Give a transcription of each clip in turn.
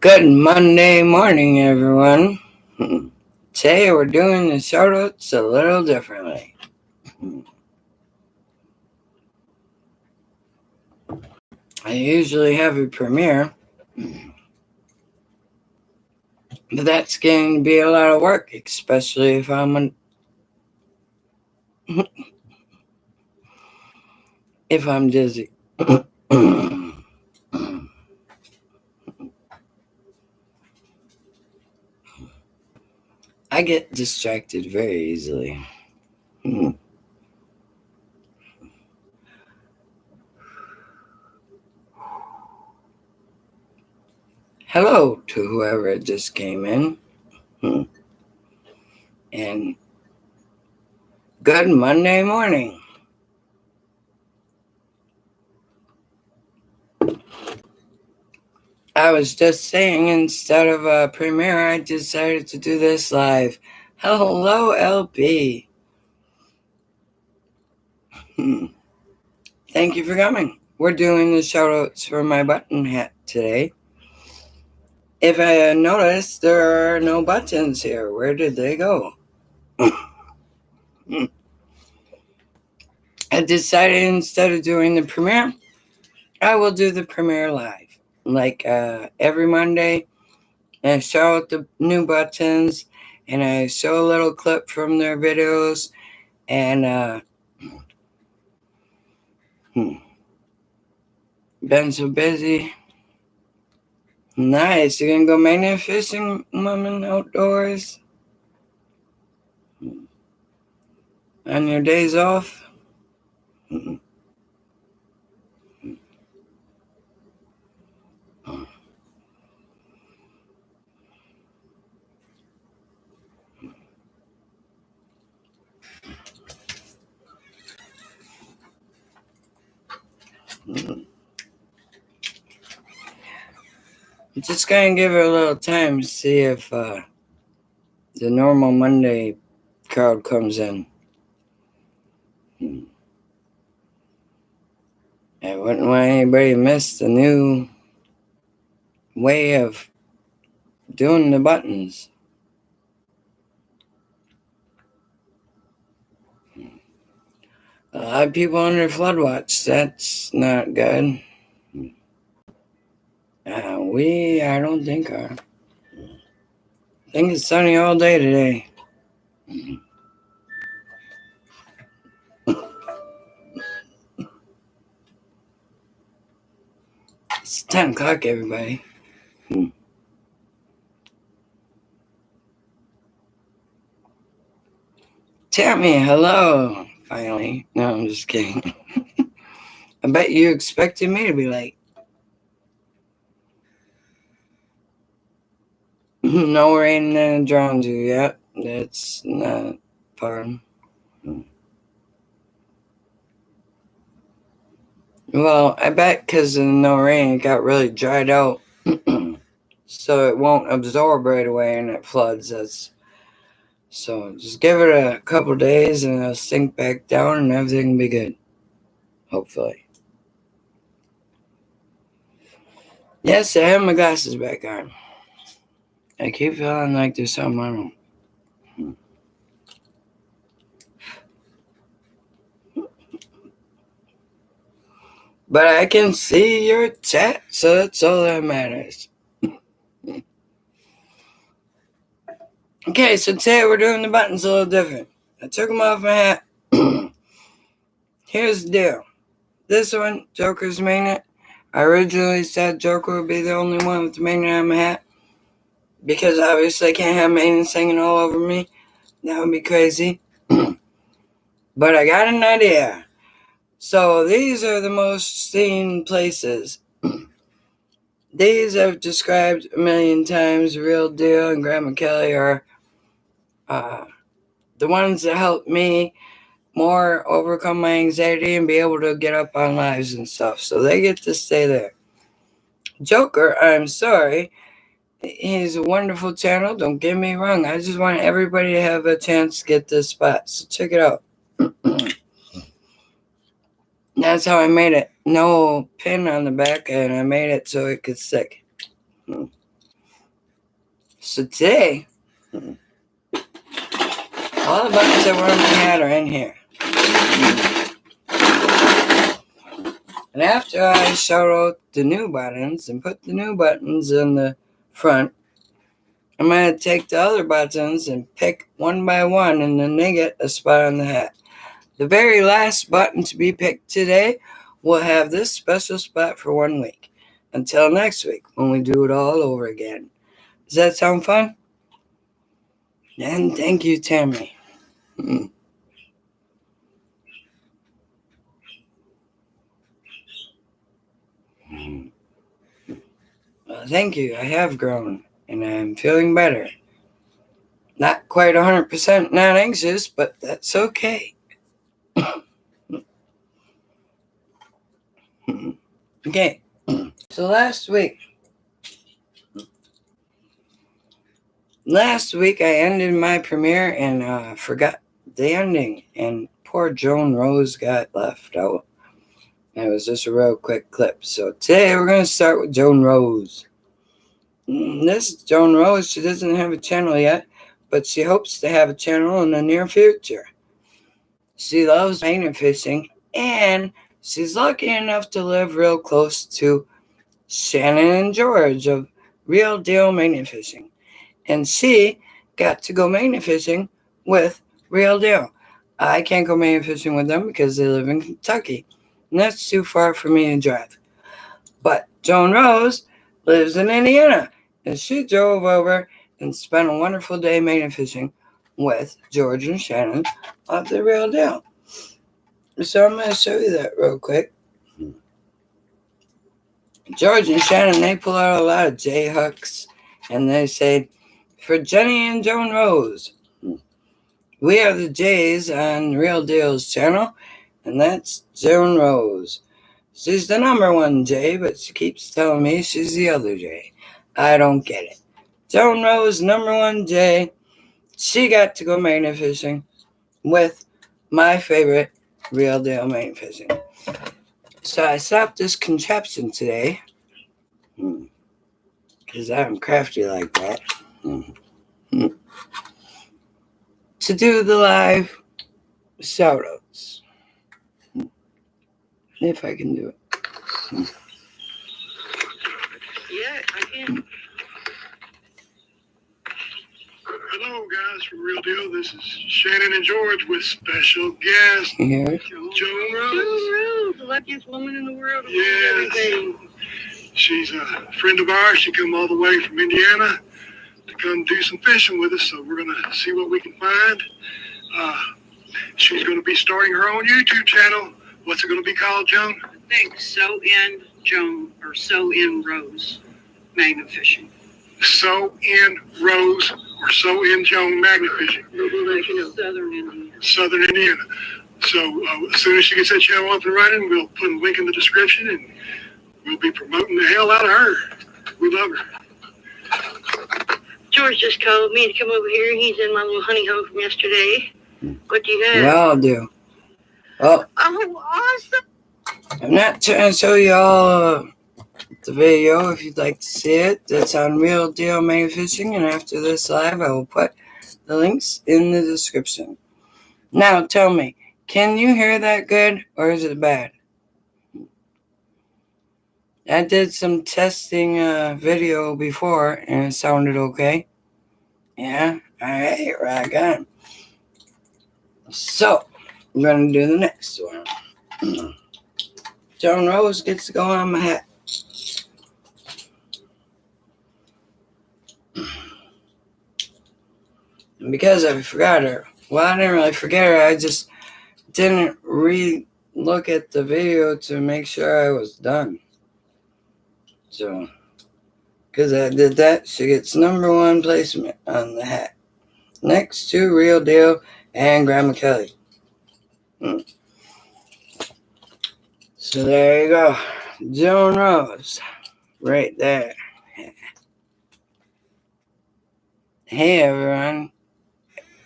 Good Monday morning, everyone. Today we're doing the shoutouts a little differently. I usually have a premiere, but that's going to be a lot of work, especially if I'm dizzy. I get distracted very easily. Hello to whoever just came in. And good Monday morning. I was just saying, instead of a premiere, I decided to do this live. Hello, LP. Thank you for coming. We're doing the shoutouts for my button hat today. If I noticed, there are no buttons here. Where did they go? I decided instead of doing the premiere, I will do the premiere live. Like every Monday, I show out the new buttons, and I show a little clip from their videos, and been so busy. Nice. You gonna go magnet fishing, Mom, outdoors? On your days off? I'm just gonna give it a little time to see if the normal Monday crowd comes in. I wouldn't want anybody to miss the new way of doing the buttons. A lot of people under flood watch. That's not good. I don't think are. I think it's sunny all day today. It's 10 o'clock, everybody. Tammy, hello. Finally. No, I'm just kidding. I bet you expected me to be late. No rain and drowned you yet. That's not fun. Well, I bet because of no rain, it got really dried out. So it won't absorb right away and it floods. So just give it a couple days and it'll sink back down and everything will be good. Hopefully. Yes, I have my glasses back on. I keep feeling like there's something wrong. But I can see your chat, so that's all that matters. Okay, so today we're doing the buttons a little different. I took them off my hat. Here's the deal. This one, Joker's magnet. I originally said Joker would be the only one with the magnet on my hat, because obviously I can't have magnets hanging all over me. That would be crazy. But I got an idea. So these are the most seen places. These I've described a million times. Real Deal and Grandma Kelly are the ones that help me more overcome my anxiety and be able to get up on lives and stuff. So they get to stay there. Joker, I'm sorry, He's a wonderful channel. Don't get me wrong. I just want everybody to have a chance to get this spot. So check it out. That's how I made it. No pin on the back, and I made it so it could stick. So today, all the buttons that were on my hat are in here. And after I shout out the new buttons and put the new buttons in the front, I'm going to take the other buttons and pick one by one, and then they get a spot on the hat. The very last button to be picked today will have this special spot for 1 week. Until next week, when we do it all over again. Does that sound fun? And thank you, Tammy. Well, thank you. I have grown, and I'm feeling better. Not quite 100% not anxious, but that's okay. Okay, so last week I ended my premiere and forgot the ending, and poor Joan Rose got left out. It was just a real quick clip. So today we're going to start with Joan Rose. This is Joan Rose. She doesn't have a channel yet, but she hopes to have a channel in the near future. She loves magnet fishing, and she's lucky enough to live real close to Shannon and George of Real Deal Magnet Fishing. And she got to go magnet fishing with Real Deal. I can't go magnet fishing with them because they live in Kentucky, and that's too far for me to drive. But Joan Rose lives in Indiana, and she drove over and spent a wonderful day magnet fishing with George and Shannon of the Real Deal. So I'm going to show you that real quick. George and Shannon, they pull out a lot of J hooks, and they say, for Jenny and Joan Rose, we are the J's on Real Deal's channel, and that's Joan Rose. She's the number one J, but she keeps telling me she's the other J. I don't get it. Joan Rose, number one J, she got to go magnet fishing with my favorite Real Deal magnet fishing. So I stopped this contraption today, because I'm crafty like that, to do the live shoutouts. If I can do it. Yeah, I can. Hello, guys, from Real Deal. This is Shannon and George with special guest Here. Joan Rose. Joan Rose, the luckiest woman in the world. Yes. Everything. She's a friend of ours. She come all the way from Indiana to come do some fishing with us, so we're going to see what we can find. She's going to be starting her own YouTube channel. What's it going to be called, Joan? I think So In Joan or So In Rose magnet fishing. So In Rose or So In Joan magnet fishing. Southern Indiana. Southern Indiana. So as soon as she gets that channel up and running, we'll put a link in the description, and we'll be promoting the hell out of her. We love her. George just called me to come over here. He's in my little honey hole from yesterday. What do you have? Well, I'll do. Well, Oh, awesome. I'm not trying to show you all the video. If you'd like to see it, that's on Real Deal Magnet Fishing, and after this live, I will put the links in the description. Now, tell me, can you hear that good, or is it bad? I did some testing video before, and it sounded okay. Yeah? Alright, rock on. So, I'm going to do the next one. Joan Rose gets to go on my hat. And because I forgot her, well, I didn't really forget her, I just didn't re-look at the video to make sure I was done. So, because I did that, she gets number one placement on the hat. Next to Real Deal and Grandma Kelly. So there you go. Joan Rose. Right there. Hey everyone.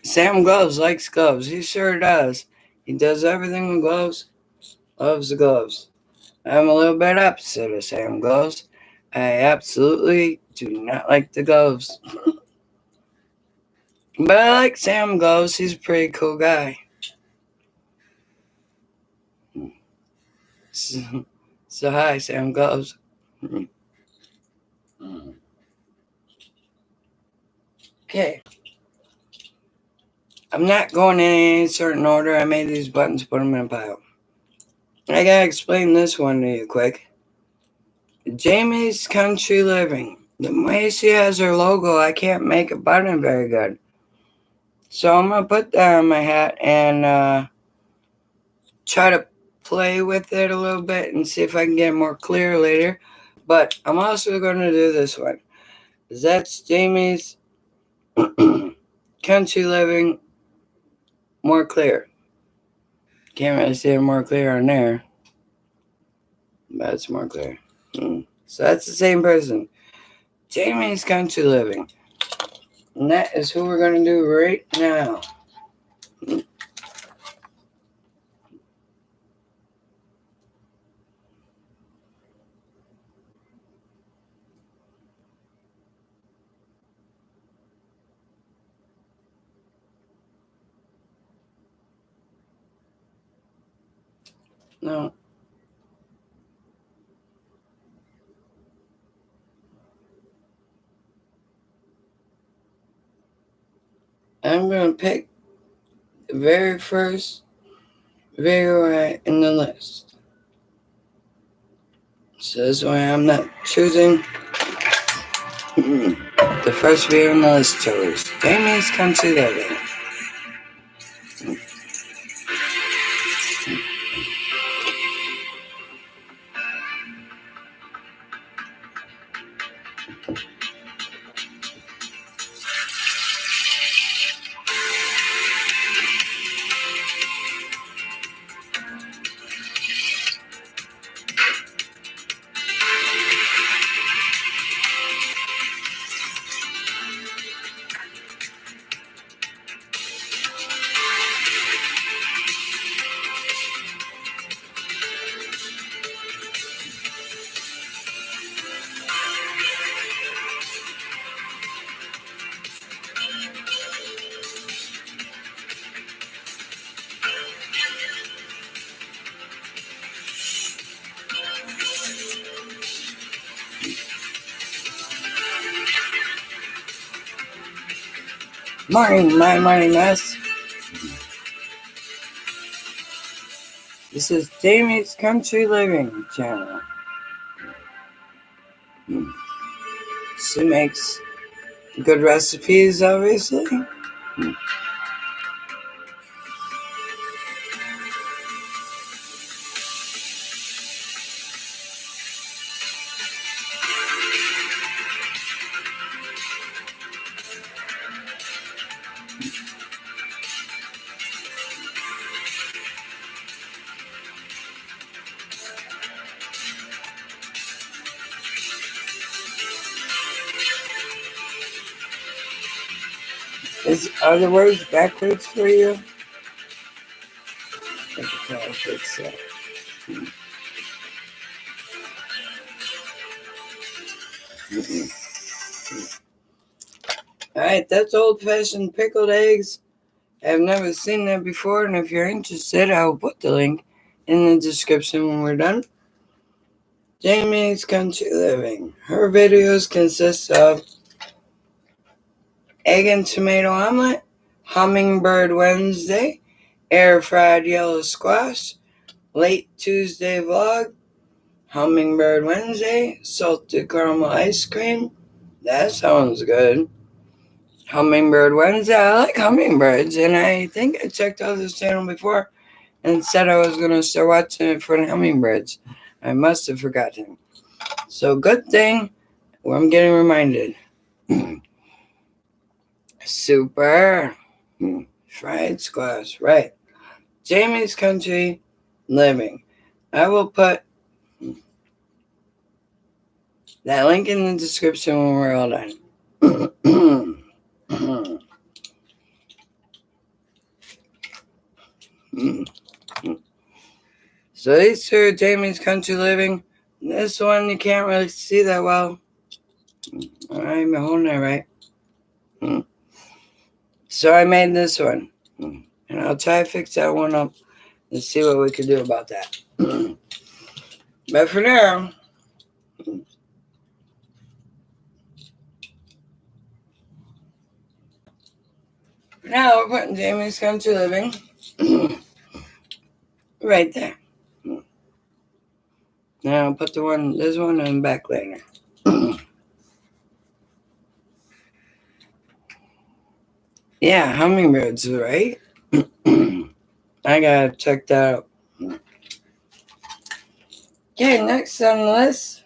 Sam Gloves likes gloves. He sure does. He does everything with gloves. Loves the gloves. I'm a little bit opposite of Sam Gloves. I absolutely do not like the gloves. But I like Sam Gloves. He's a pretty cool guy. So hi, Sam Gloves. Okay. I'm not going in any certain order. I made these buttons, put them in a pile. I gotta explain this one to you quick. Jamie's Country Living. The way she has her logo, I can't make a button very good. So I'm going to put that on my hat and try to play with it a little bit and see if I can get it more clear later. But I'm also going to do this one. That's Jamie's Country Living more clear. Can't really see it more clear on there. But it's more clear. So that's the same person. Jamie's Country Living. And that is who we're going to do right now. No. I'm going to pick the very first video in the list. So this way I'm not choosing the first video in the list chose. Jamie's Country Living. Morning, my morning mess. This is Jamie's Country Living channel. She makes good recipes, obviously. Are the words backwards for you? I can fix that. Alright, that's old-fashioned pickled eggs. I've never seen that before, and if you're interested, I'll put the link in the description when we're done. Jamie's Country Living. Her videos consist of egg and tomato omelet, hummingbird Wednesday, air-fried yellow squash, late Tuesday vlog, hummingbird Wednesday, salted caramel ice cream. That sounds good. Hummingbird Wednesday. I like hummingbirds, and I think I checked out this channel before and said I was going to start watching it for the hummingbirds. I must have forgotten. So good thing I'm getting reminded. Super. Fried squash. Right. Jamie's Country Living. I will put that link in the description when we're all done. So these two are Jamie's Country Living. This one you can't really see that well. I'm holding it right. So I made this one. And I'll try to fix that one up and see what we can do about that. But for now, we're putting Jamie's Country Living right there. Now I'll put this one in the back later. Yeah, hummingbirds, right? I gotta check that out. Okay, next on the list.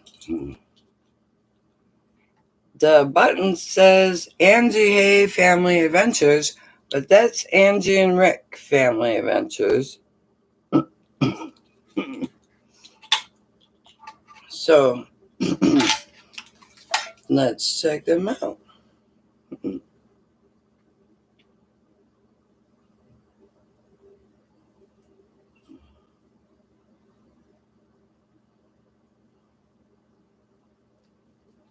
The button says Angie Hay Family Adventures, but that's Angie and Rick Family Adventures. So, let's check them out.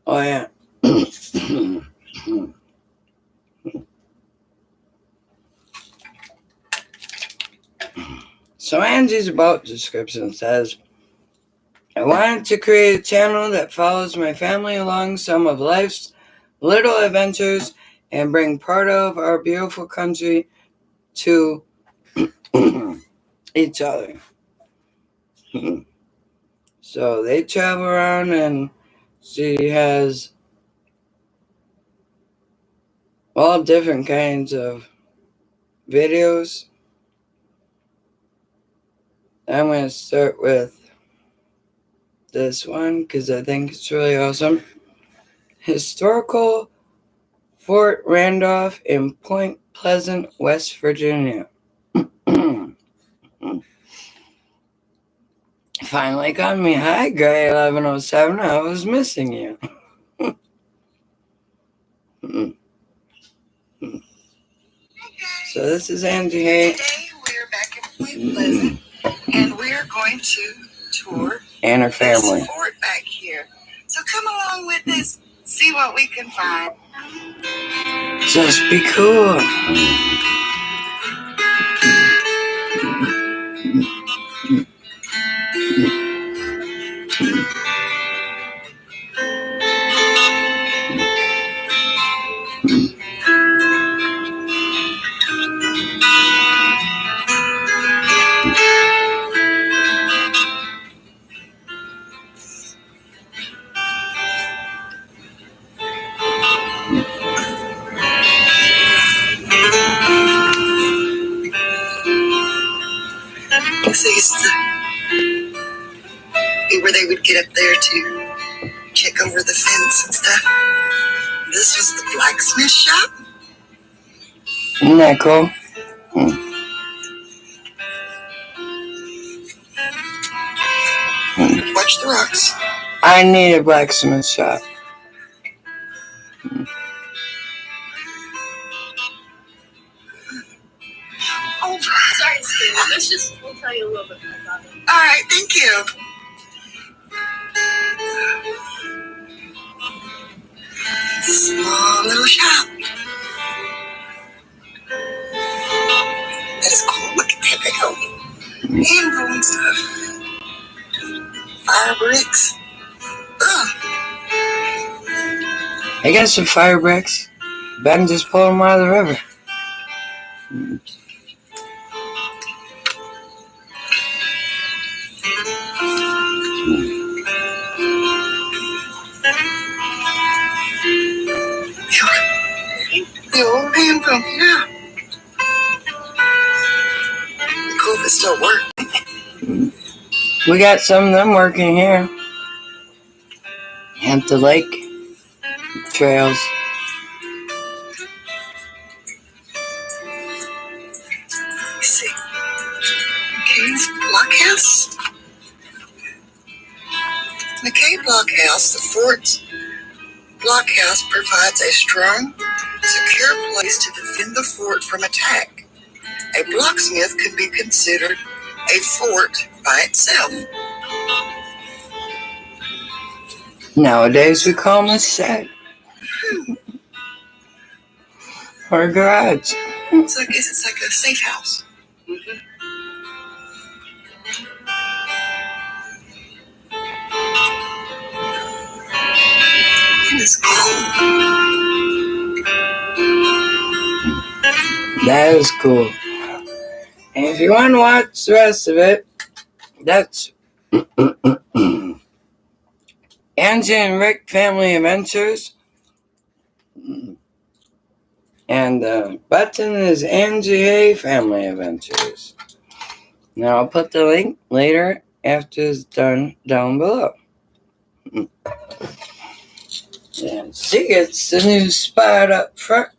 Oh, yeah. So Angie's about description says, I wanted to create a channel that follows my family along some of life's little adventures and bring part of our beautiful country to each other. So they travel around and she has all different kinds of videos. I'm going to start with this one because I think it's really awesome. Historical Fort Randolph in Point Pleasant, West Virginia. Finally got me. Hi, Gray 1107. I was missing you. So this is Angie Hay. Today we're back in Point Pleasant, and we're going to tour And her family. this fort back here. So come along with us, see what we can find. Just be cool. So used to be where they would get up there to check over the fence and stuff. This was the blacksmith shop. Isn't that cool? Watch the rocks. I need a blacksmith shop. Oh, sorry, Steve. We'll tell you a little bit more about it. All right, thank you. Small little shop. That is cool. Look at that big old handle and stuff. Fire bricks. Ugh. I got some fire bricks. Ben just pulled them out of the river. The old hand pump, yeah. Cool if it still works. We got some of them working here. At the lake trails. Let's see. McKay's Blockhouse. McKay Blockhouse, the fort's blockhouse, provides a strong, secure place to defend the fort from attack. A blocksmith could be considered a fort by itself. Nowadays we call them a shed. Or a garage. So I guess it's like a safe house. It's cool. That is cool. And if you want to watch the rest of it, that's Angie and Rick Family Adventures. And the button is Angie A Family Adventures. Now I'll put the link later after it's done down below. And she gets the new spot up front.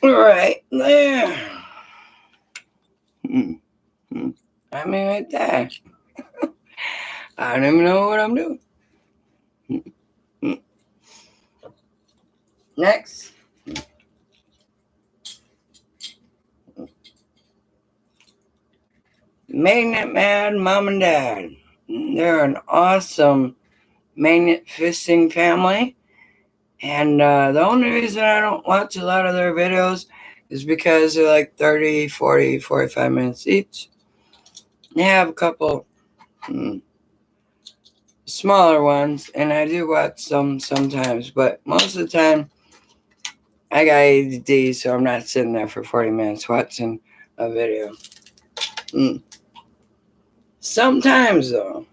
Right there. I mean, right there. I don't even know what I'm doing. Next. Magnet Mad Mom and Dad. They're an awesome magnet fishing family. And the only reason I don't watch a lot of their videos is because they're like 30, 40, 45 minutes each. They have a couple smaller ones, and I do watch some sometimes, but most of the time I got ADD, so I'm not sitting there for 40 minutes watching a video. Sometimes, though.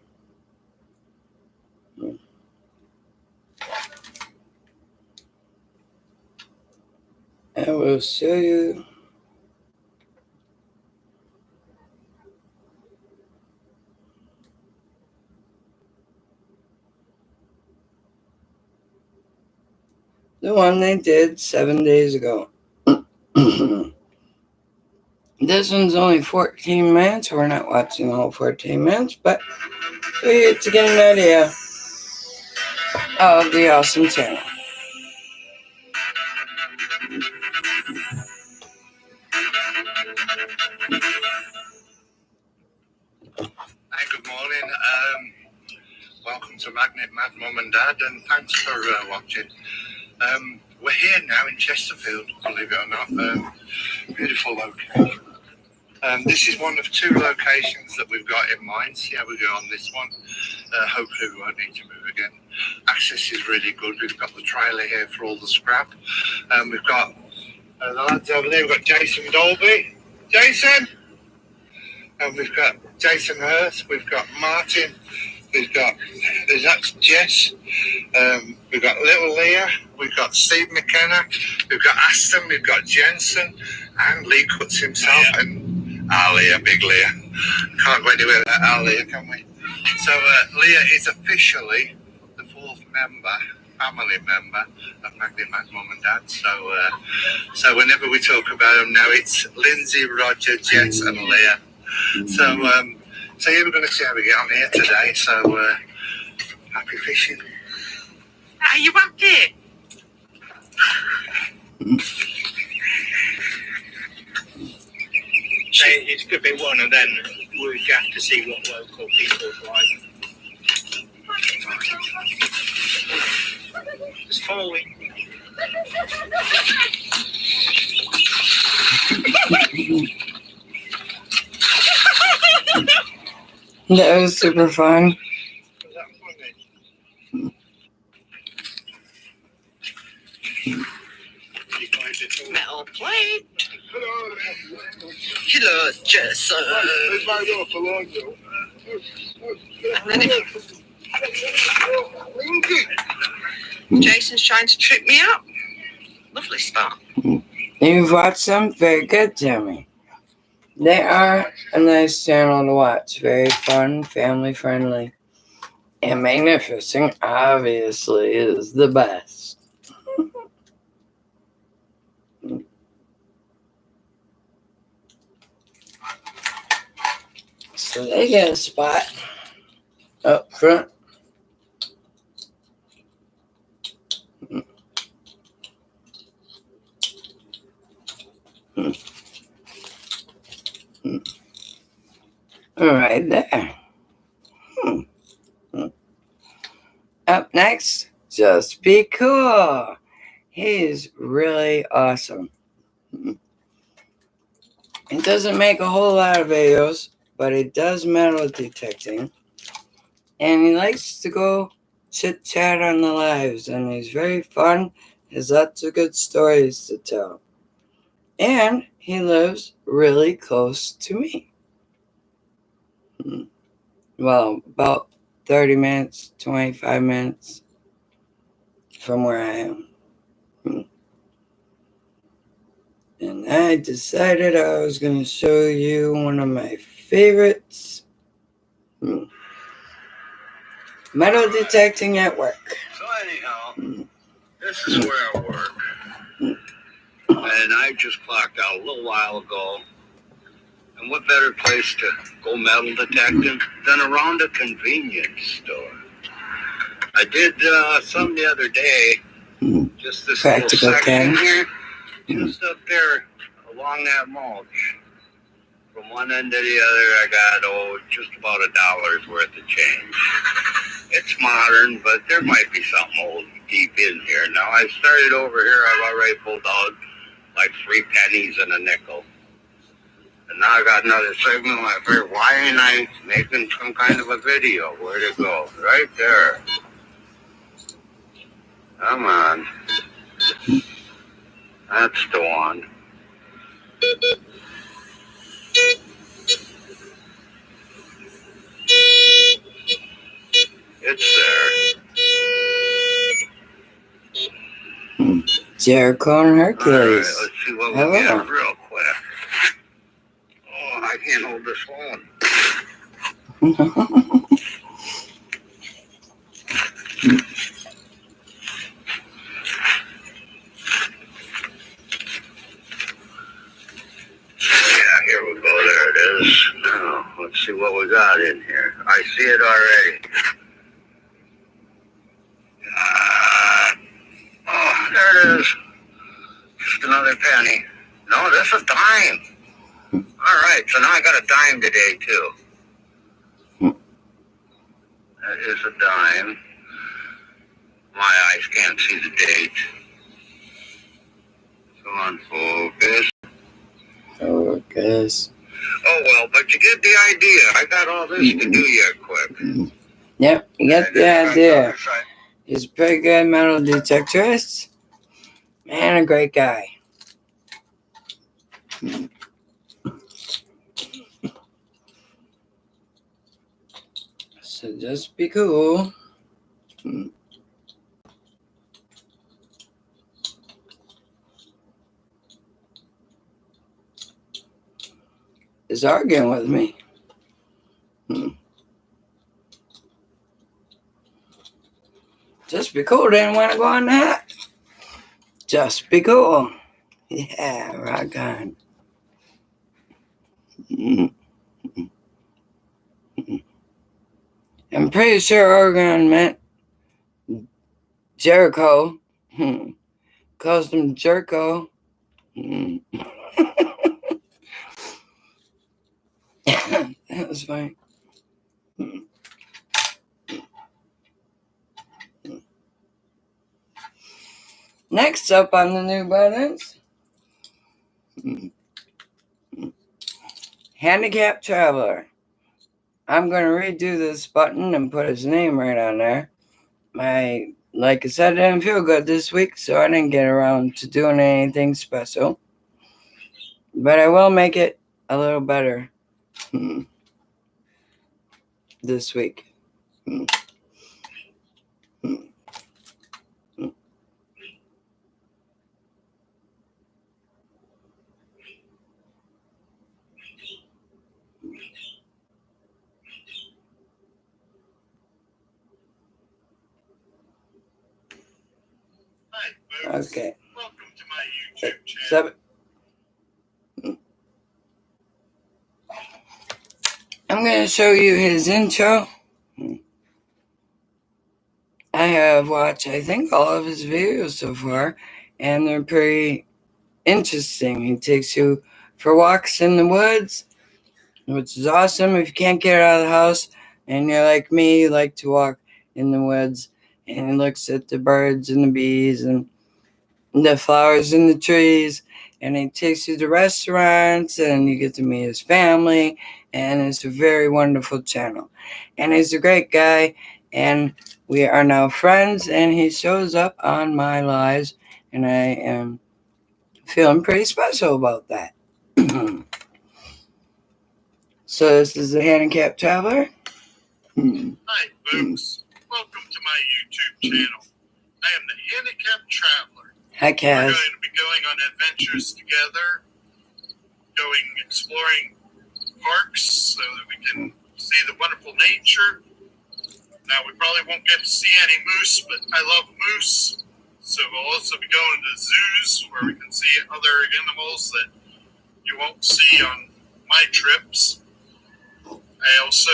I will show you. The one they did 7 days ago. This one's only 14 minutes. We're not watching the whole 14 minutes, but for you to get an idea of the awesome channel. Hi, good morning. Welcome to Magnet Mad Mum and Dad, and thanks for watching. We're here now in Chesterfield, believe it or not. Beautiful location. This is one of 2 locations that we've got in mind. See how we go on this one. Hopefully we won't need to move again. Access is really good. We've got the trailer here for all the scrap. We've got the lads over there. We've got Jason Dolby. Jason! And we've got Jason Hurst. We've got Martin. That's Jess. We've got Little Leah. We've got Steve McKenna. We've got Aston. We've got Jensen. And Lee Cuts himself. Yeah. And our Leah, big Leah. Can't go anywhere without our Leah, can we? So Leah is officially the 4th family member of Magnet Mad Mum and Dad. So whenever we talk about them now, it's Lindsay, Roger, Jess, and Leah. So yeah, we're going to see how we get on here today. So happy fishing. Are you happy? So it's going to be one, and then we have to see what local people's like. It's falling. That was super fun. Metal plate. Hello, Jason. Jason's trying to trip me up. Lovely spot. You've watched them? Very good, Tammy. They are a nice channel to watch. Very fun, family friendly. And magnificent, obviously, is the best. So they get a spot up front. Right there. Up next, Just Be Cool. He's really awesome. He doesn't make a whole lot of videos, but he does metal detecting. And he likes to go chit chat on the lives, and he's very fun. Has lots of good stories to tell. And he lives really close to me. Well, about 30 minutes, 25 minutes from where I am. And I decided I was going to show you one of my favorites. Metal detecting at work. So anyhow, this is where I work. And I just clocked out a little while ago. And what better place to go metal detecting than around a convenience store? I did some the other day. Just this Practical little section thing. here. Just up there along that mulch. From one end to the other, I got, just about $1 worth of change. It's modern, but there might be something old deep in here. Now, I started over here, I've already pulled out like 3 pennies and a nickel. And now I got another segment. I figured, why ain't I making some kind of a video? Where'd it go? Right there. Come on. That's the one. It's there. Jericho and Hercules. All right, let's see what we get real quick. Oh, I can't hold this phone. Yeah, here we go. There it is. Now, let's see what we got in here. I see it already. Oh, there it is. Just another penny. No, this is a dime. All right, so now I got a dime today, too. That is a dime. My eyes can't see the date. Come on, focus. Focus. Oh, well, but you get the idea. I got all this to do yet quick. Yep, you get the idea. He's a pretty good metal detectorist and a great guy. So just be cool. Is arguing with me. Just be cool. Didn't want to go on that. Just be cool. Yeah, rock on. I'm pretty sure Oregon meant Jericho. Calls him Jerko. That was funny. Next up on the new buttons, Handicapped Traveler. I'm going to redo this button and put his name right on there. Like I said, I didn't feel good this week, so I didn't get around to doing anything special. But I will make it a little better this week. Okay. Welcome to my YouTube channel. I'm going to show you his intro. I have watched, I think, all of his videos so far, and they're pretty interesting. He takes you for walks in the woods, which is awesome. If you can't get out of the house and you're like me, you like to walk in the woods, and he looks at the birds and the bees and the flowers in the trees, and he takes you to restaurants, and you get to meet his family, and it's a very wonderful channel. And he's a great guy, and we are now friends, and he shows up on my lives, and I am feeling pretty special about that. So this is the Handicapped Traveler. Hi, folks. Welcome to my YouTube channel. I am the Handicapped Traveler. Hi, We're Kaz. going to be going on adventures together, exploring parks so that we can see the wonderful nature. Now, we probably won't get to see any moose, but I love moose. So we'll also be going to zoos where we can see other animals that you won't see on my trips. I also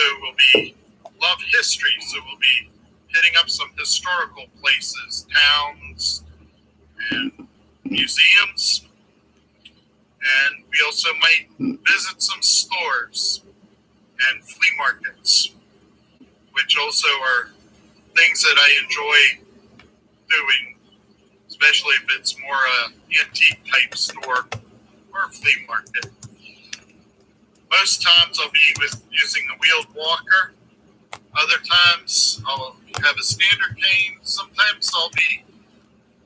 love history, so we'll be hitting up some historical places, towns, and museums. And we also might visit some stores and flea markets, which also are things that I enjoy doing, especially if it's more antique type store or flea market. Most times I'll be using the wheeled walker. Other times I'll have a standard cane. Sometimes I'll be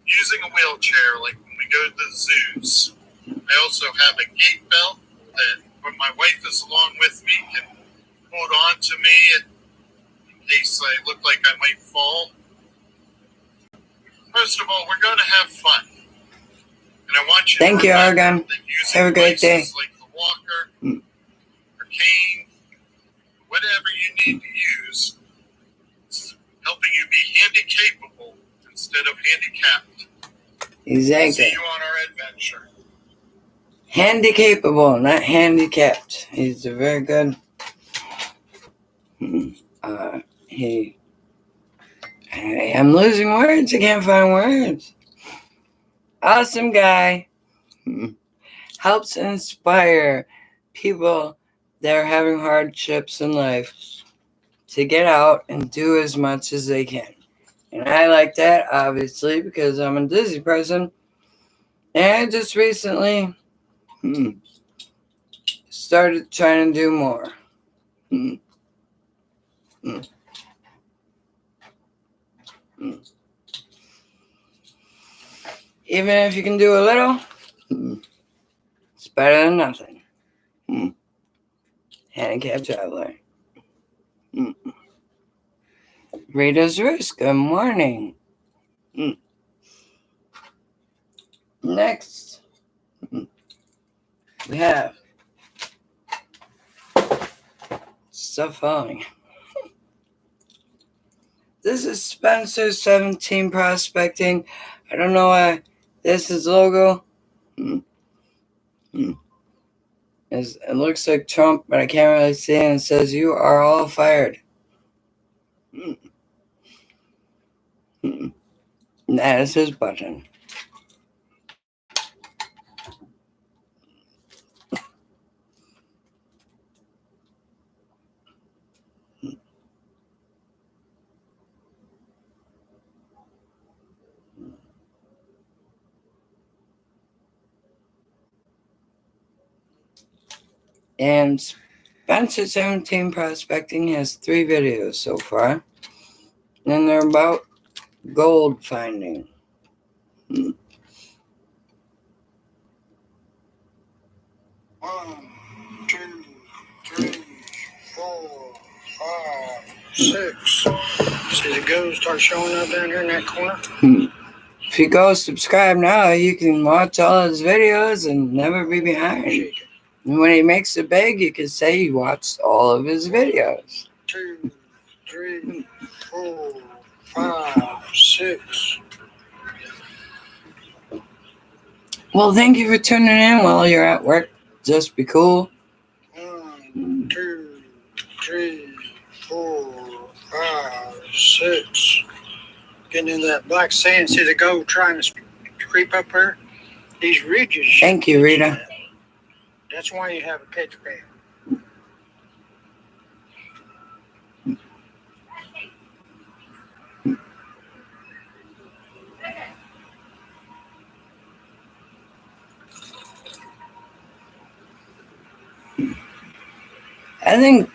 using a wheelchair, like when we go to the zoos. I also have a gait belt that when my wife is along with me can hold on to me in case I look like I might fall. Most of all, we're going to have fun. And I want you Thank to you, remember Argon. that using Have a great day. devices like the walker or cane, whatever you need to use, it's helping you be handy-capable instead of handicapped. Exactly. See you on our adventure. Handy-capable, not handicapped. He's a very good. I'm losing words. I can't find words. Awesome guy. Helps inspire people that are having hardships in life to get out and do as much as they can. And I like that, obviously, because I'm a dizzy person. And I just recently started trying to do more. Even if you can do a little, it's better than nothing. Handicapped Traveler. Ritasroots, good morning. Next, we have stuff falling. This is Spencer 17 Prospecting. I don't know why this is logo. It looks like Trump, but I can't really see it. And it says, "You are all fired." And that is his button. And Spencer 17 Prospecting has 3 videos so far. And they're about gold finding. 1, 2, 3, 4, 5, 6. See the ghost start showing up down here in that corner? If you go subscribe now, you can watch all his videos and never be behind. And when he makes it big, you can say you watched all of his videos. 2, 3, 4, 5, 6. Well, thank you for tuning in while you're at work. Just be cool. 1, 2, 3, 4, 5, 6. Getting in that black sand. See the gold trying to creep up there? These ridges. Thank you, Rita. That's why you have a pitch band. I think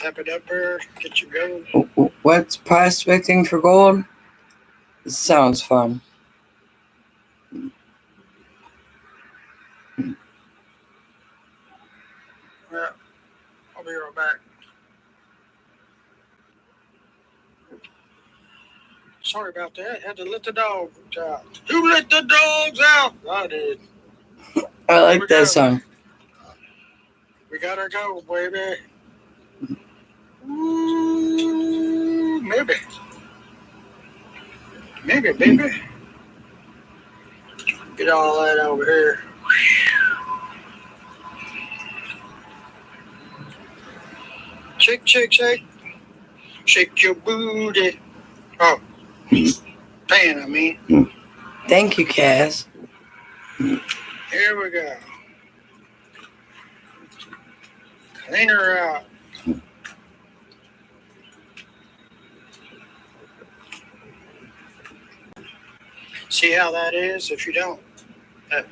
Tap it up there, get your gold. what's prospecting for gold? It sounds fun. Yeah, I'll be right back. Sorry about that. Had to let the dogs out. Who let the dogs out? I did. I like that song. We got our gold, baby. Ooh, maybe. Maybe, baby. Get all that over here. Shake, shake, shake. Shake your booty. Oh. Pan, I mean. Thank you, Cass. Here we go. Clean her out. See how that is? If you don't, that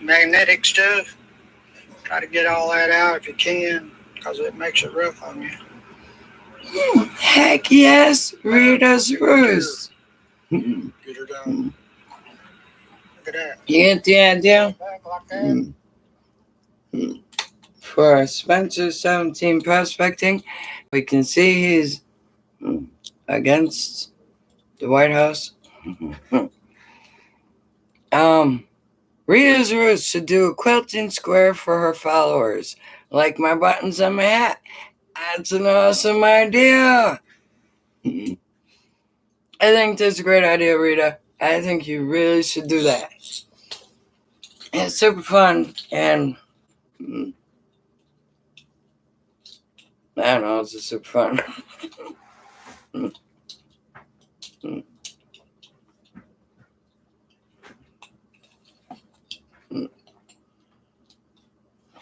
magnetic stuff, try to get all that out if you can, because it makes it rough on you. Heck yes, ritasroots. Get her done. Look at that. You get the idea? Back like that. For Spencer 17 prospecting, we can see he's against the White House. Rita's Roots should do a quilting square for her followers, like my buttons on my hat. That's an awesome idea. I think that's a great idea, Rita. I think you really should do that. It's super fun, and I don't know, it's just super fun.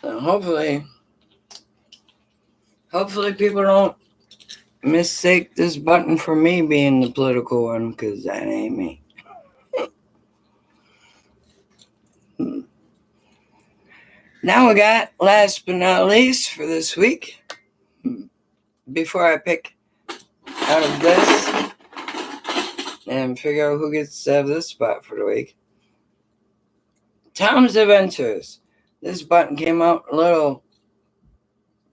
So hopefully people don't mistake this button for me being the political one, because that ain't me. Now we got, last but not least for this week, before I pick out of this and figure out who gets to have this spot for the week, Tom's Adventures. This button came out a little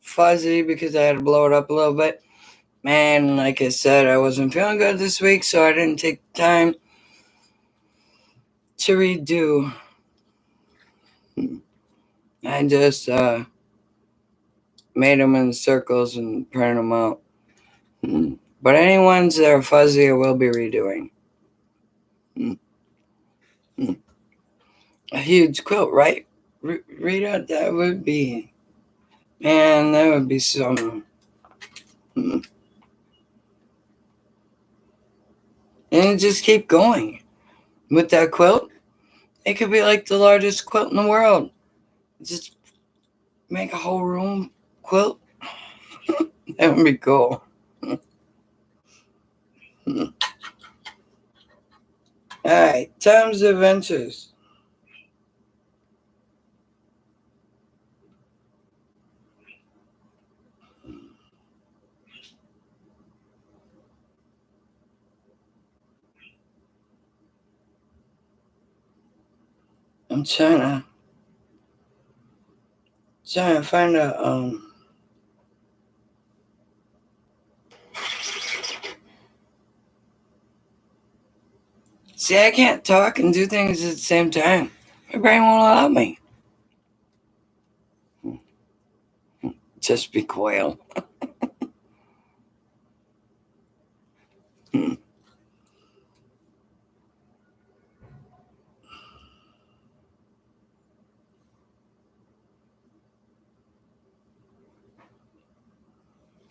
fuzzy because I had to blow it up a little bit. Man, like I said, I wasn't feeling good this week, so I didn't take time to redo. I just made them in circles and printed them out. But any ones that are fuzzy, I will be redoing. A huge quilt, right, Rita? That would be, man, that would be something. And just keep going with that quilt. It could be like the largest quilt in the world. Just make a whole room quilt. That would be cool. Alright, Tom's Adventures. I'm trying to find a See, I can't talk and do things at the same time. My brain won't allow me. Just be quiet.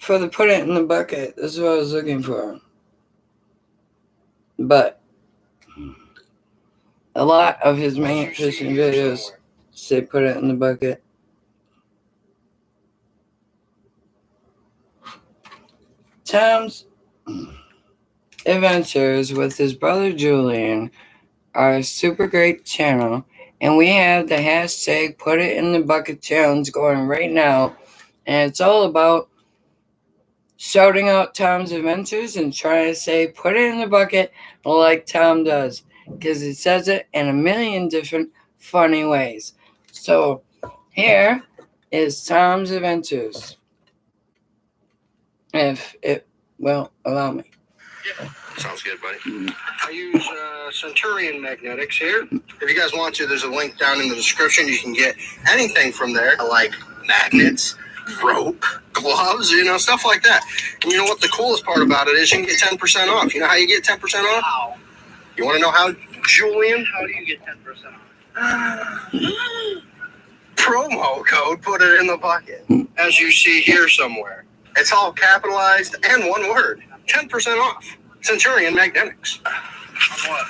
for the put it in the bucket. This is what I was looking for. But a lot of his magnet fishing videos say put it in the bucket. Tom's adventures with his brother Julian are a super great channel, and we have the hashtag put it in the bucket challenge going right now, and it's all about shouting out Tom's adventures and trying to say put it in the bucket like Tom does, because he says it in a million different funny ways. So here is Tom's adventures, if it will allow me. Sounds good, buddy. I use Centurion magnetics here. If you guys want to, there's a link down in the description. You can get anything from there, like magnets, rope, gloves, stuff like that. And you know what the coolest part about it is? You can get 10% off. You know how you get 10% off? How? You want to know how, Julian? How do you get 10% off? Promo code, put it in the bucket. As you see here somewhere. It's all capitalized and one word. 10% off. Centurion Magnetics. On what?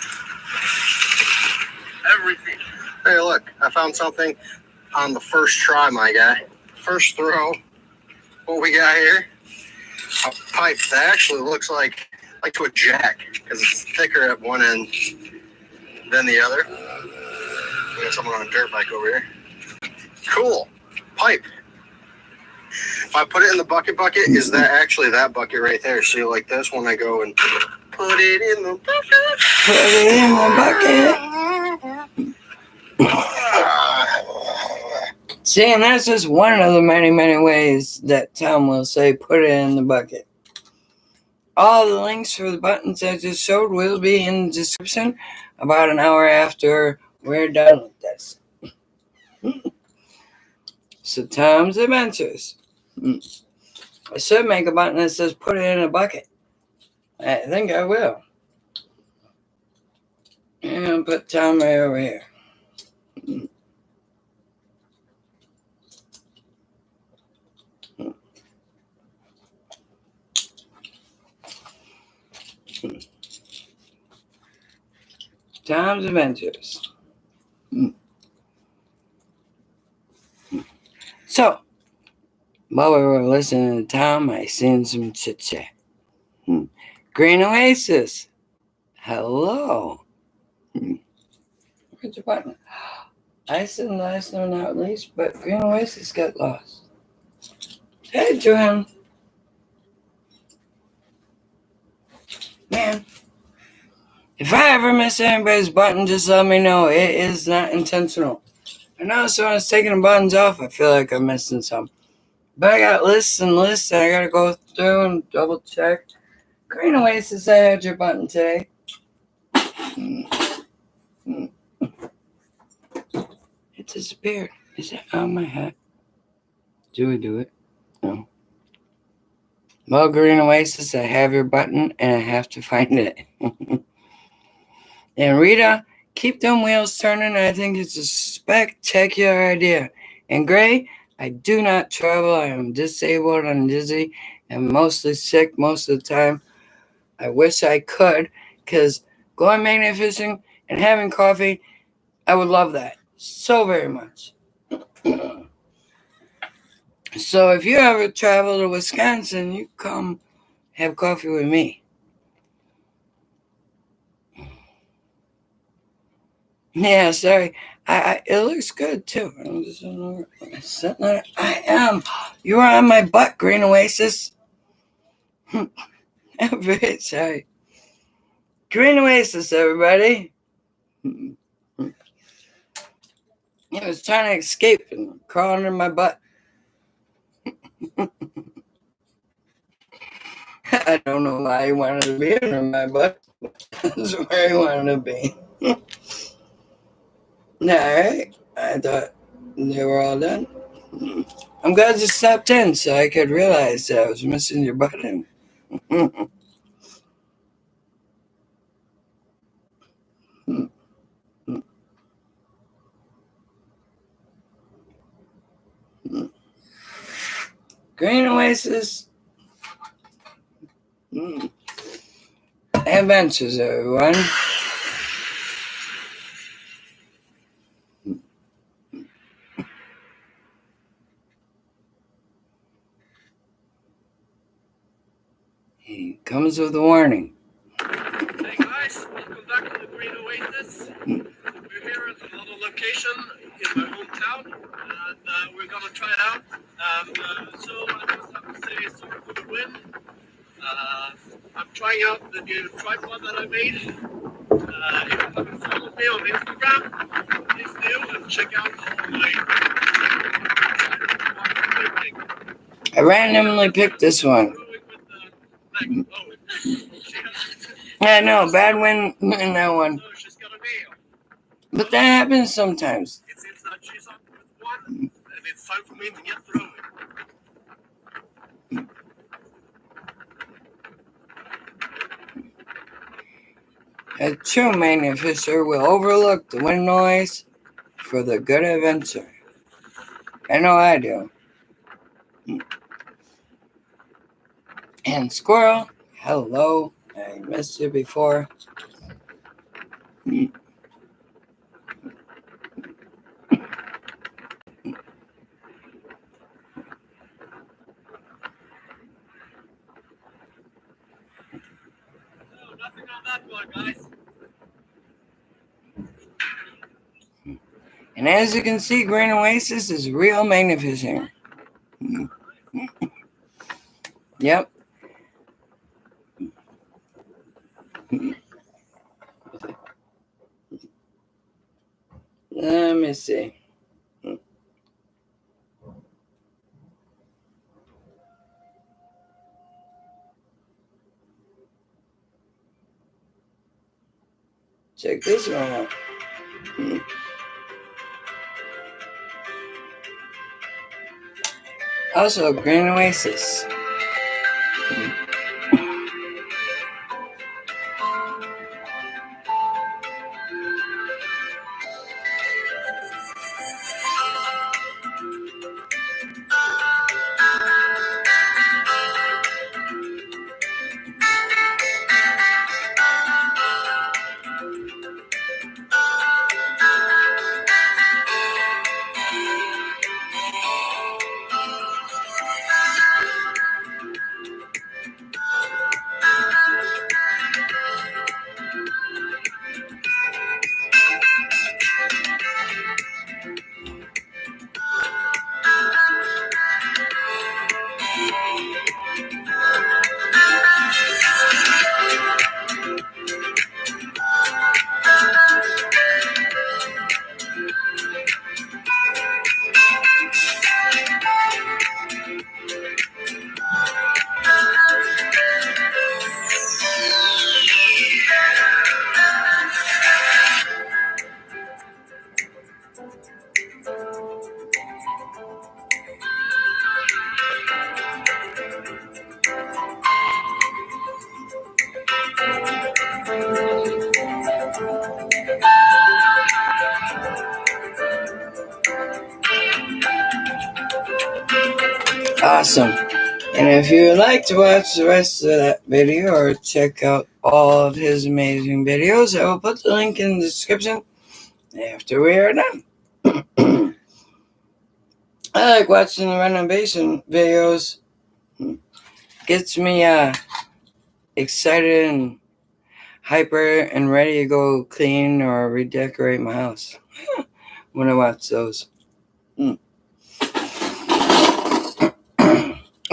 Everything. Hey, look, I found something on the first try, my guy. First throw. What we got here? A pipe that actually looks like to a jack because it's thicker at one end than the other. We got someone on a dirt bike over here. Cool. Pipe. If I put it in the bucket, is that actually that bucket right there? See, like this when I go and put it in the bucket. Put it in the bucket. See, and that's just one of the many, many ways that Tom will say put it in the bucket. All the links for the buttons I just showed will be in the description about an hour after we're done with this. So Tom's Adventures. I should make a button that says put it in a bucket. I think I will. And I'll put Tom right over here. Tom's Adventures. So, while we were listening to Tom, I seen some chit chat. Green Oasis. Hello. Where's your button? I said last no not least, but Green Oasis got lost. Hey, Joan. Man, if I ever miss anybody's button, just let me know. It is not intentional. I know, so when I was taking the buttons off, I feel like I'm missing some. But I got lists and lists, and I gotta go through and double check. Green Oasis, I had your button today. It disappeared. Is it on my hat? Do we do it? No. Well, Green Oasis, I have your button, and I have to find it. And Rita, keep them wheels turning. I think it's a spectacular idea. And Gray, I do not travel. I am disabled and dizzy and mostly sick most of the time. I wish I could, because going magnet fishing and having coffee, I would love that so very much. So if you ever travel to Wisconsin, you come have coffee with me. Yeah, sorry. It looks good too. I'm just sitting there. I am. You are on my butt, Green Oasis. I'm very sorry. Green Oasis, everybody. He was trying to escape and crawl under my butt. I don't know why he wanted to be under my butt. That's where he wanted to be. Alright, I thought they were all done. I'm glad you stopped in so I could realize that I was missing your button. Green Oasis, Adventures, everyone. He comes with a warning. Hey guys, welcome back to the Green Oasis. We're here at another location in my hometown, and we're gonna try it out. So I just have to say sorry for the wind. I'm trying out the new tripod that I made. If you haven't followed me on Instagram, please do and check out all my I randomly picked this one. Yeah, no, bad win in that one. She's got a nail. But that happens sometimes. It seems that she's up with one, and it's time for me to get through it. A true mania fisher will overlook the wind noise for the good adventure. I know I do. And Squirrel, hello. I missed you before. Nothing on that one, guys. And as you can see, Green Oasis is real magnificent. Yep. Let me see. Check this one out. Also, Green Oasis. Awesome. And if you would like to watch the rest of that video or check out all of his amazing videos, I will put the link in the description after we are done. I like watching the renovation videos. Gets me excited and hyper and ready to go clean or redecorate my house when I watch those.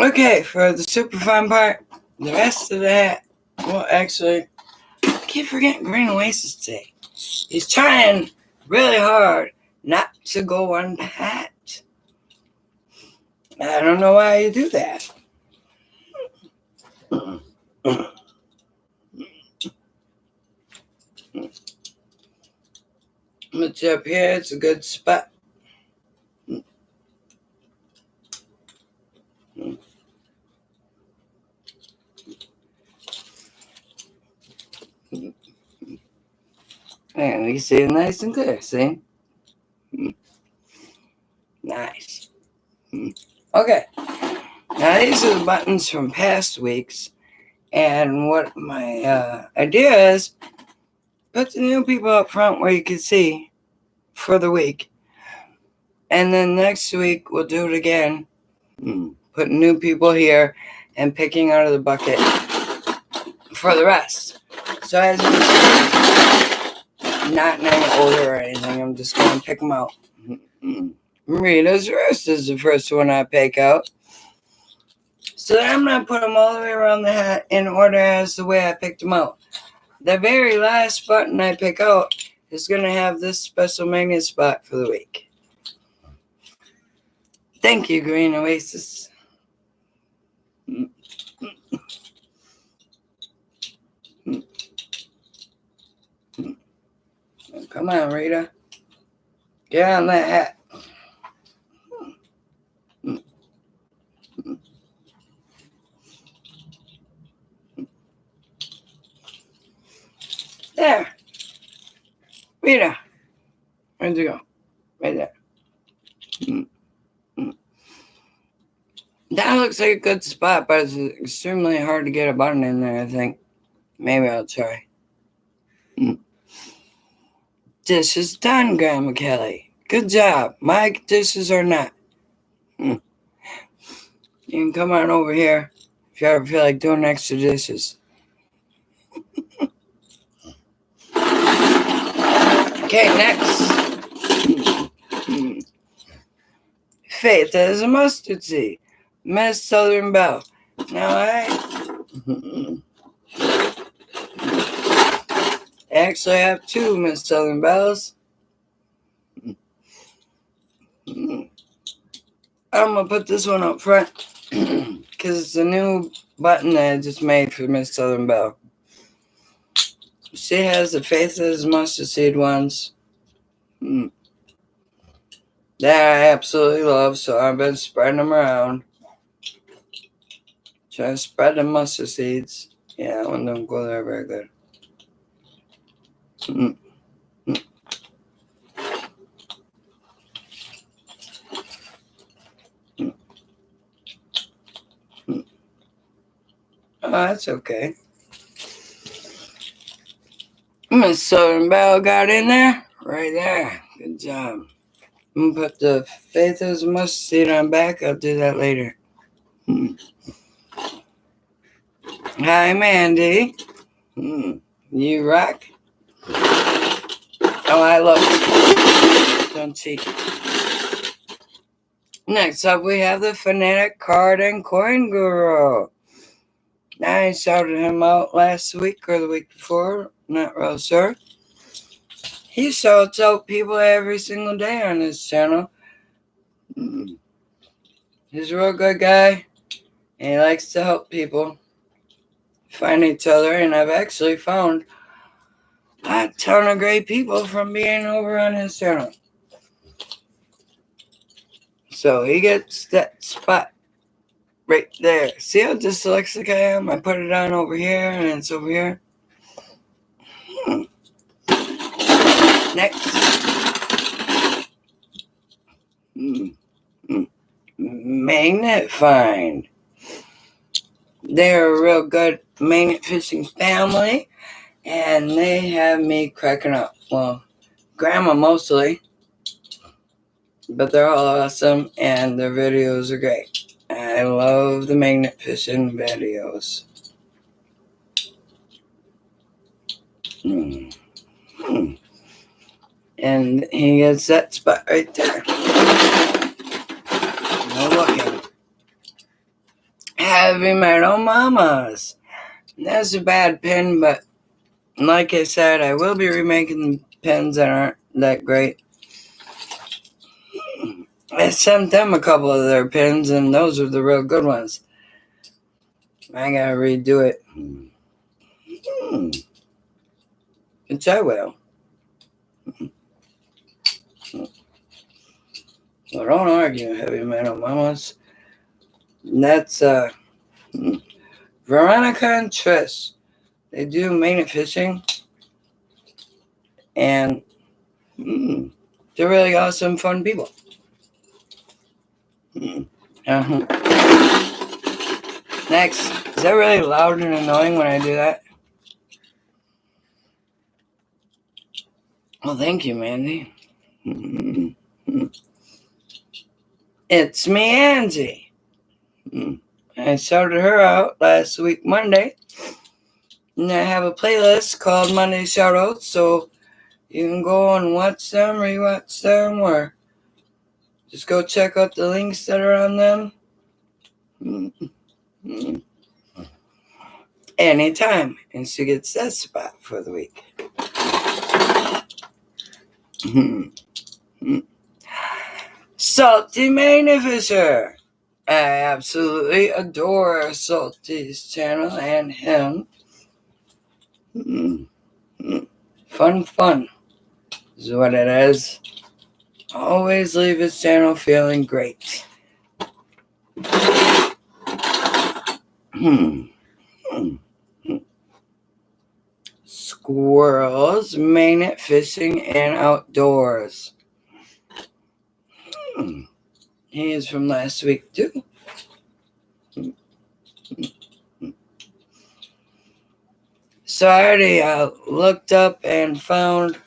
Okay, for the super fun part, the rest of that, well, actually, I keep forgetting Green Oasis today. He's trying really hard not to go on the hat. I don't know why you do that. But up here, it's a good spot. And you can see it nice and clear, see? Nice. Okay. Now these are the buttons from past weeks. And what my idea is, put the new people up front where you can see for the week. And then next week we'll do it again. Putting new people here and picking out of the bucket for the rest. So as you can see, not in any order or anything, I'm just going to pick them out. Ritasroots is the first one I pick out. So then I'm going to put them all the way around the hat in order as the way I picked them out. The very last button I pick out is going to have this special magnet spot for the week. Thank you, Green Oasis. Come on, Rita. Get on that hat. There. Rita. Where'd you go? Right there. That looks like a good spot, but it's extremely hard to get a button in there, I think. Maybe I'll try. Dishes done, Grandma Kelly. Good job. My dishes are not. You can come on over here if you ever feel like doing extra dishes. Okay, next. Faith as a mustard seed. Miss Southern Belle. Now I actually have two Miss Southern Bells. I'm going to put this one up front because it's a new button that I just made for Miss Southern Belle. She has the Faith as mustard seed ones that I absolutely love, so I've been spreading them around. Trying to spread the mustard seeds. Yeah, that one don't go there very good. Oh, that's okay. Miss Southern Belle got in there. Right there. Good job. I'm going to put the Faith as mustard seed on back. I'll do that later. Hi, Mandy. You rock. Oh, I love it. Don't cheat. Next up, we have the Fanatic Card and Coin Guru. I shouted him out last week or the week before. Not real sure. He shouts out people every single day on his channel. He's a real good guy. And he likes to help people find each other. And I've actually found a ton of great people from being over on his channel. So he gets that spot right there. See how dyslexic I am? I put it on over here and it's over here. Next. Magnet Find. They're a real good magnet fishing family. And they have me cracking up. Well, Grandma mostly. But they're all awesome and their videos are great. I love the magnet fishing videos. And he gets that spot right there. No looking. Heavy Metal Mamas. That's a bad pin, but like I said, I will be remaking pins that aren't that great. I sent them a couple of their pins, and those are the real good ones. I gotta redo it. Which I will. Well, don't argue, Heavy Metal Mamas. That's Veronica and Trish. They do magnet fishing. And they're really awesome, fun people. Next, is that really loud and annoying when I do that? Well, thank you, Mandy. It's me, Angie. I shouted her out last week, Monday. And I have a playlist called Monday Shoutouts, so you can go and watch them, rewatch them, or just go check out the links that are on them. Anytime. And she gets that spot for the week. Salty Magnificer. I absolutely adore Salty's channel and him. Fun is what it is. Always leave his channel feeling great. Squirrels, magnet fishing, and outdoors. He is from last week too. So I already looked up and found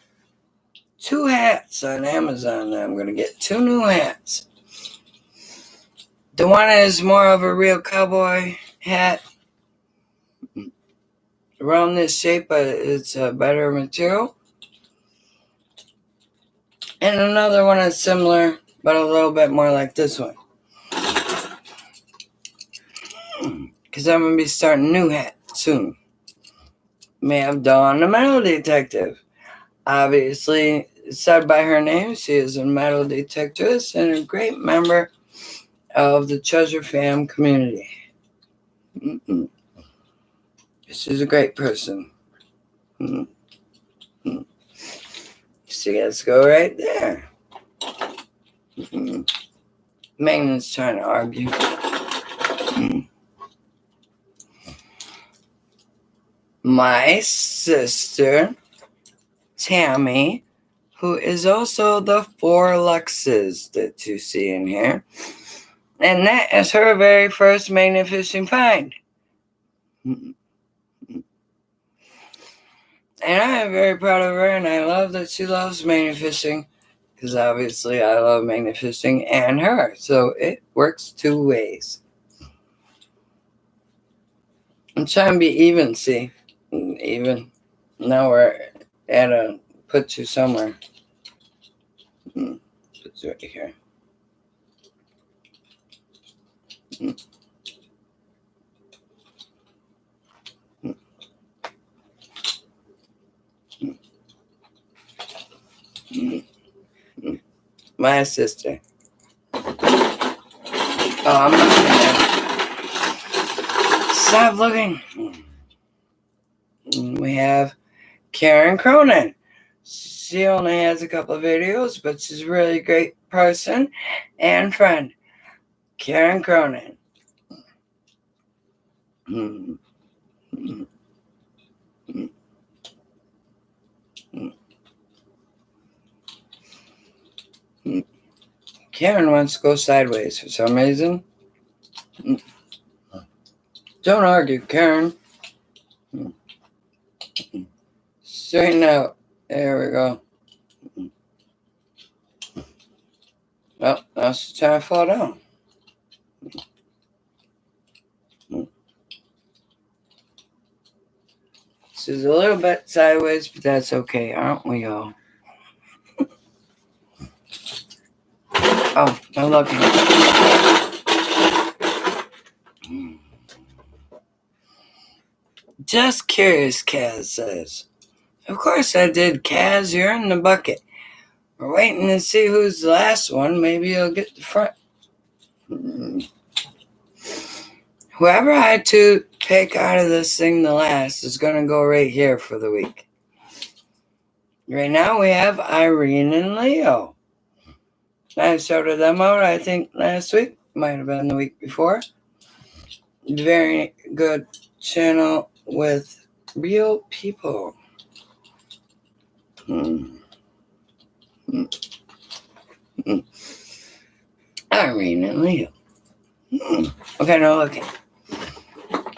2 hats on Amazon. I'm going to get 2 new hats. The one is more of a real cowboy hat. Around this shape, but it's a better material. And another one is similar, but a little bit more like this one. Because I'm going to be starting a new hat soon. May have Dawn, the metal detective. Obviously, said by her name, she is a metal detectorist and a great member of the Treasure Fam community. She's a great person. See, let's go right there. Magnet's trying to argue. My sister, Tammy, who is also the 4 Luxes that you see in here. And that is her very first magnet fishing find. And I am very proud of her, and I love that she loves magnet fishing, because obviously I love magnet fishing and her, so it works 2 ways. I'm trying to be even, see? Even. Now we're at a put you somewhere. Put you right here. My sister. Oh, I'm looking at Stop looking. We have Karen Cronin. She only has a couple of videos, but she's a really great person and friend. Karen Cronin. Karen wants to go sideways for some reason. Don't argue, Karen. Straighten out. There we go. Oh, now she's trying to fall down. She's a little bit sideways, but that's okay, aren't we all? Oh, I'm looking. Just curious, Kaz says. Of course I did, Kaz. You're in the bucket. We're waiting to see who's the last one. Maybe you'll get the front. Whoever I had to pick out of this thing the last is going to go right here for the week. Right now we have Irene and Leo. I shouted them out, I think, last week. Might have been the week before. Very good channel with real people. Irene and Leo. Okay, now looking.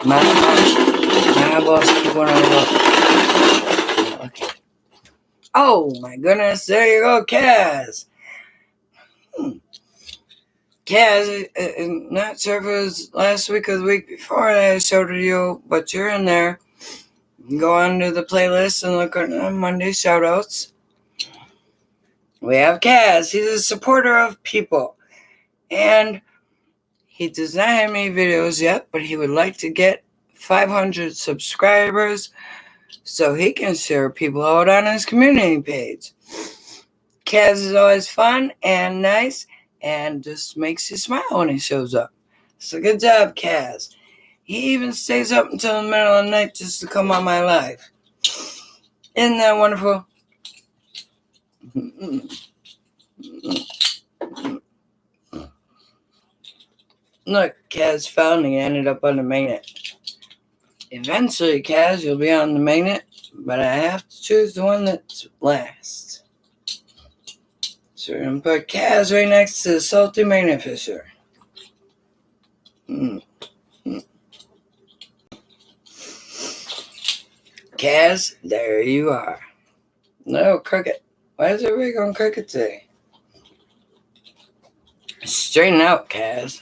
My eyeballs keep going on. Okay. Oh my goodness, there you go, Kaz. Kaz, not sure if it was last week or the week before that I showed it to you, but you're in there. Go under the playlist and look at Monday shoutouts. We have Kaz. He's a supporter of people. And he does not have any videos yet, but he would like to get 500 subscribers so he can share people out on his community page. Kaz is always fun and nice and just makes you smile when he shows up. So good job, Kaz. He even stays up until the middle of the night just to come on my live. Isn't that wonderful? Look, Kaz found he ended up on the magnet. Eventually, Kaz, you'll be on the magnet, but I have to choose the one that's last. So we're going to put Kaz right next to the salty magnet fisher. Kaz, there you are. No, cricket. Why is everybody going cricket today? Straighten out, Kaz.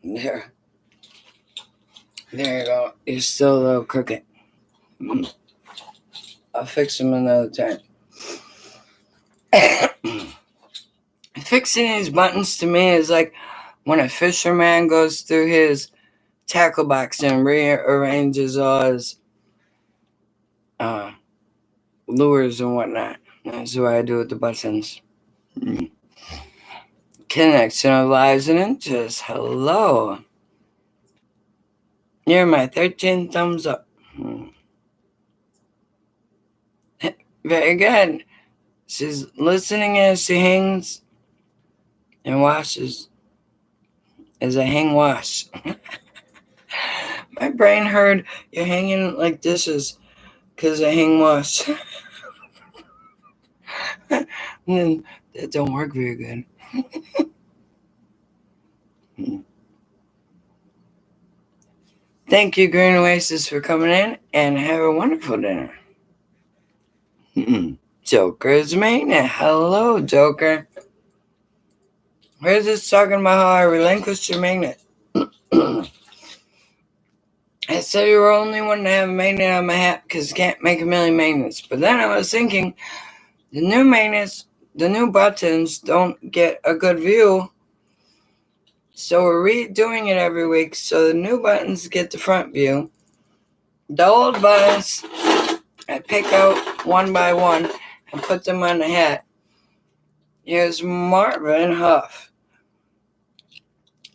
There. There you go. You're still a little crooked. I'll fix him another time. Fixing these buttons to me is like when a fisherman goes through his tackle box and rearranges all his lures and whatnot. That's what I do with the buttons. Connection of lives and interests. Hello. You're my 13 thumbs up. Very good. She's listening as she hangs and washes as I hang wash. My brain heard you're hanging like dishes because I hang wash. And then that don't work very good. Thank you, Green Oasis, for coming in, and have a wonderful dinner. Joker's Magnet. Hello, Joker. Where's this talking about how I relinquished your magnet? I said you were only one to have a magnet on my hat because you can't make a million magnets. But then I was thinking, the new magnets, the new buttons don't get a good view. So we're redoing it every week so the new buttons get the front view. The old buttons, I pick out one by one and put them on the hat. Here's Marvin Huff.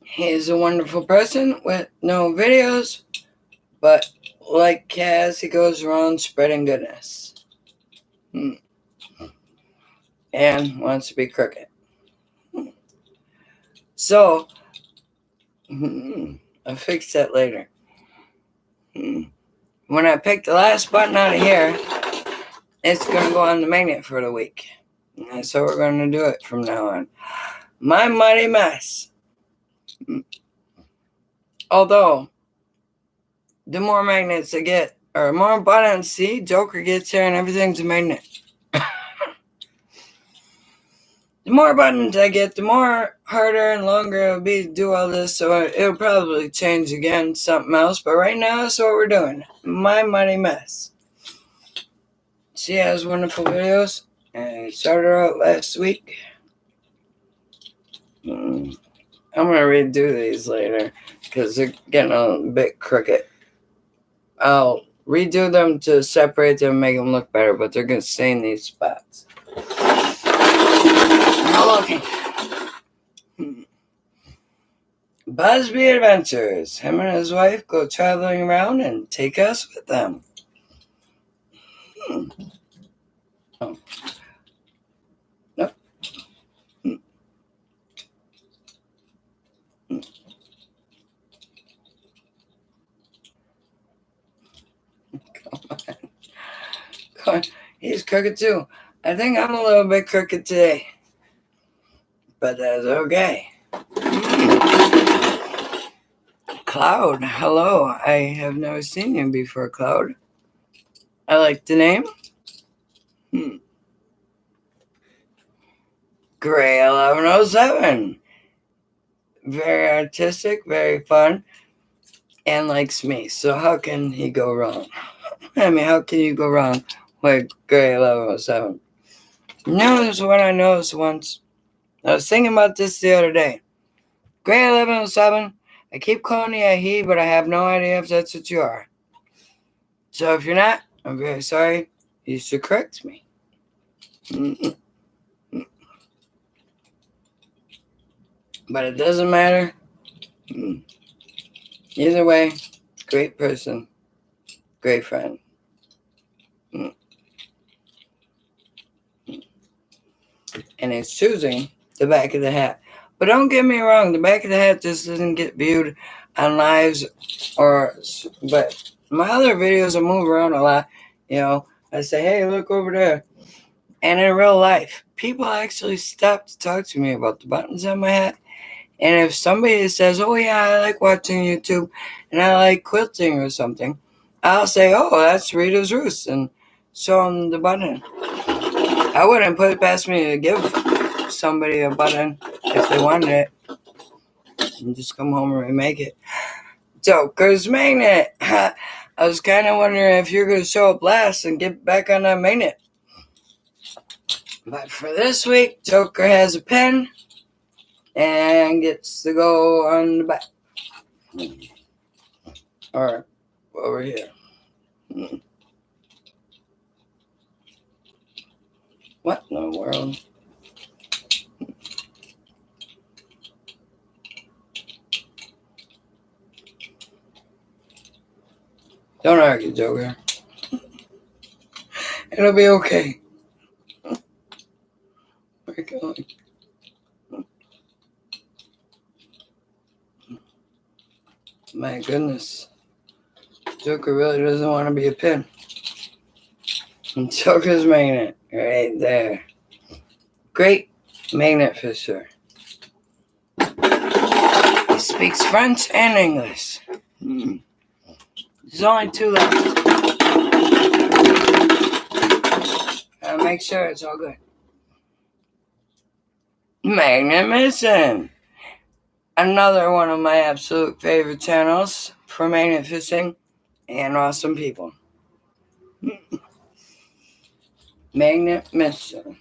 He's a wonderful person with no videos, but like Kaz, he goes around spreading goodness. And wants to be crooked. So, I'll fix that later. When I pick the last button out of here, it's going to go on the magnet for the week. And so we're going to do it from now on. My Mighty Mess. Although, the more magnets I get, or more buttons, see, Joker gets here and everything's a magnet. The more buttons I get, the more harder and longer it'll be to do all this, so it'll probably change again, something else, but right now that's what we're doing. My Mighty Mess. She has wonderful videos, and I started her out last week. I'm going to redo these later, because they're getting a bit crooked. I'll redo them to separate them and make them look better, but they're going to stay in these spots. Okay. Busby Adventures. Him and his wife go traveling around and take us with them. Oh. Nope. He's crooked too. I think I'm a little bit crooked today. But that's okay. Cloud, hello. I have never seen you before, Cloud. I like the name. Gray 1107. Very artistic, very fun, and likes me. So how can he go wrong? I mean, how can you go wrong with Gray 1107? Notice what I noticed once. I was thinking about this the other day. Gray 1107, I keep calling you a he, but I have no idea if that's what you are. So if you're not, I'm very sorry. You should correct me. But it doesn't matter. Either way, great person, great friend. And it's choosing the back of the hat. But don't get me wrong, the back of the hat just doesn't get viewed on lives but my other videos I move around a lot. I say, hey, look over there. And in real life, people actually stop to talk to me about the buttons on my hat. And if somebody says, oh yeah, I like watching YouTube and I like quilting or something, I'll say, oh, that's ritasroots, and show them the button. I wouldn't put it past me to give somebody a button if they wanted it and just come home and remake it. Joker's magnet. I was kind of wondering if you're going to show up last and get back on that magnet. But for this week, Joker has a pen and gets to go on the back. Or over here. What in the world? Don't argue, Joker. It'll be okay. We're going. My goodness. Joker really doesn't want to be a pin. And Joker's magnet right there. Great magnet fisher. He speaks French and English. There's only 2 left. Gotta make sure it's all good. Magnet Mission. Another one of my absolute favorite channels for magnet fishing and awesome people. Magnet Mission.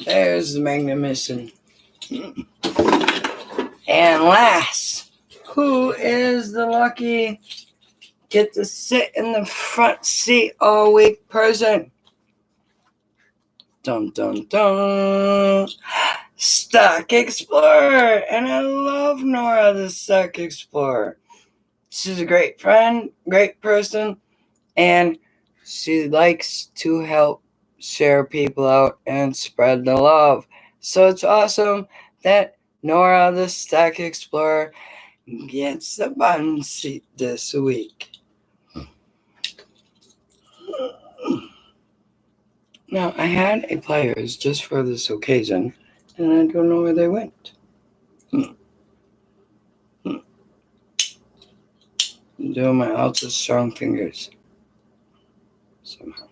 There's the Magnet Mission. And last, who is the lucky get to sit in the front seat all week person? Dun dun dun. Stock Explorer. And I love Nora, the Stock Explorer. She's a great friend, great person, and she likes to help share people out and spread the love. So it's awesome that Nora, the Stock Explorer, gets the button seat this week. Now, I had a players just for this occasion, and I don't know where they went. I'm doing my ultra strong fingers somehow.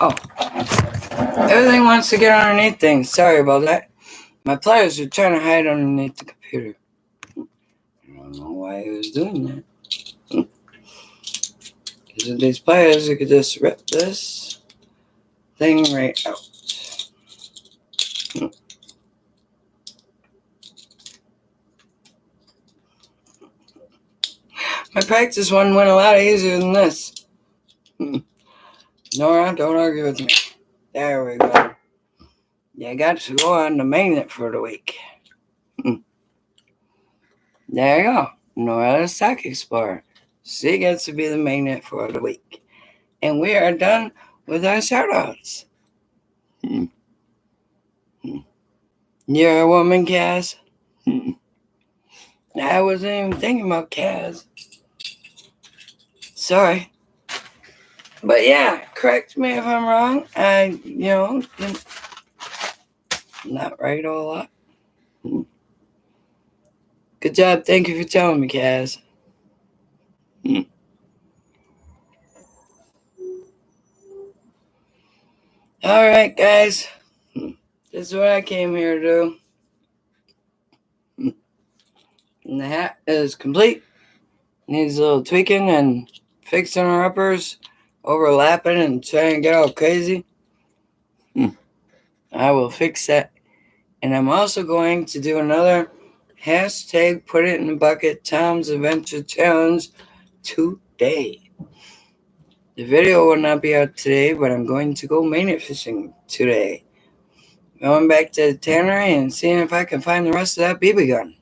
Oh, everything wants to get underneath things. Sorry about that. My players are trying to hide underneath the computer. I don't know why he was doing that. Because with these players, you could just rip this thing right out. My practice one went a lot easier than this. Nora, don't argue with me. There we go. You got to go on the magnet for the week. There you go. Nora the Sock Explorer. She gets to be the magnet for the week. And we are done with our shout-outs. You're a woman, Kaz? I wasn't even thinking about Kaz. Sorry. But yeah, correct me if I'm wrong. I, not right a lot. Good job. Thank you for telling me, Kaz. All right, guys. This is what I came here to do. And the hat is complete. Needs a little tweaking and fixing her uppers, overlapping and trying to get all crazy. I will fix that. And I'm also going to do another hashtag put it in the bucket Tom's Adventure Challenge today. The video will not be out today, but I'm going to go magnet fishing today. Going back to the tannery and seeing if I can find the rest of that BB gun.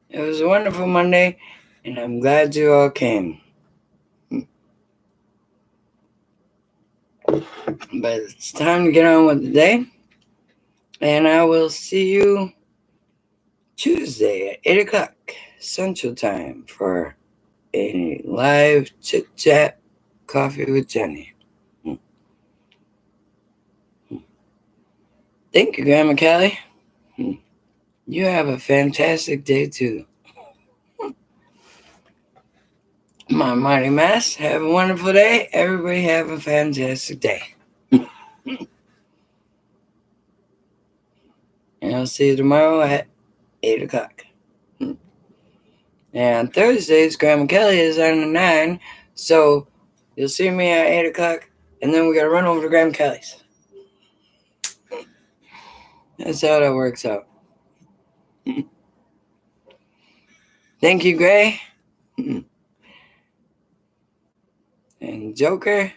It was a wonderful Monday, and I'm glad you all came. But it's time to get on with the day, and I will see you Tuesday at 8 o'clock Central Time for a live chit-chat coffee with Jenny. Thank you, Grandma Callie. You have a fantastic day, too. My Mighty Mass, have a wonderful day. Everybody have a fantastic day. And I'll see you tomorrow at 8 o'clock. And Thursdays, Grandma Kelly is on the 9, so you'll see me at 8 o'clock, and then we got to run over to Grandma Kelly's. That's how that works out. Thank you, Gray. And Joker.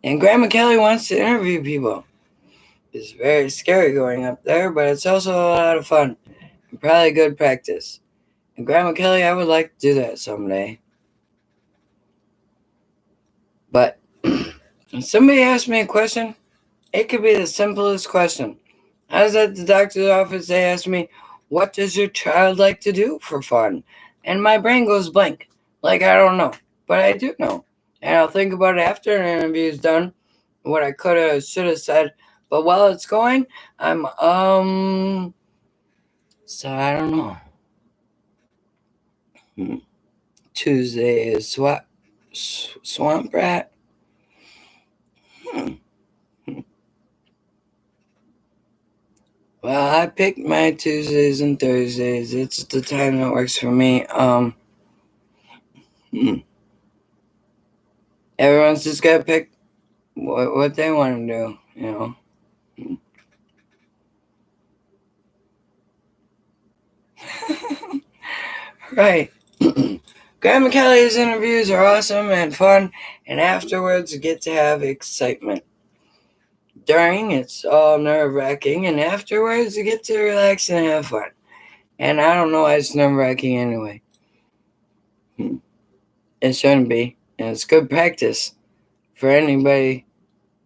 And Grandma Kelly wants to interview people. It's very scary going up there, but it's also a lot of fun. And probably good practice. And Grandma Kelly, I would like to do that someday. But when somebody asks me a question, it could be the simplest question. I was at the doctor's office, they asked me, what does your child like to do for fun? And my brain goes blank. Like, I don't know. But I do know. And I'll think about it after an interview is done, what I could have, should have said. But while it's going, I'm, so I don't know. Tuesday is Swamp Rat. Well, I picked my Tuesdays and Thursdays. It's the time that works for me. Everyone's just got to pick what they want to do, you know. Right. Grandma Kelly's interviews are awesome and fun, and afterwards you get to have excitement. During, it's all nerve-wracking, and afterwards you get to relax and have fun. And I don't know why it's nerve-wracking anyway. It shouldn't be, and it's good practice for anybody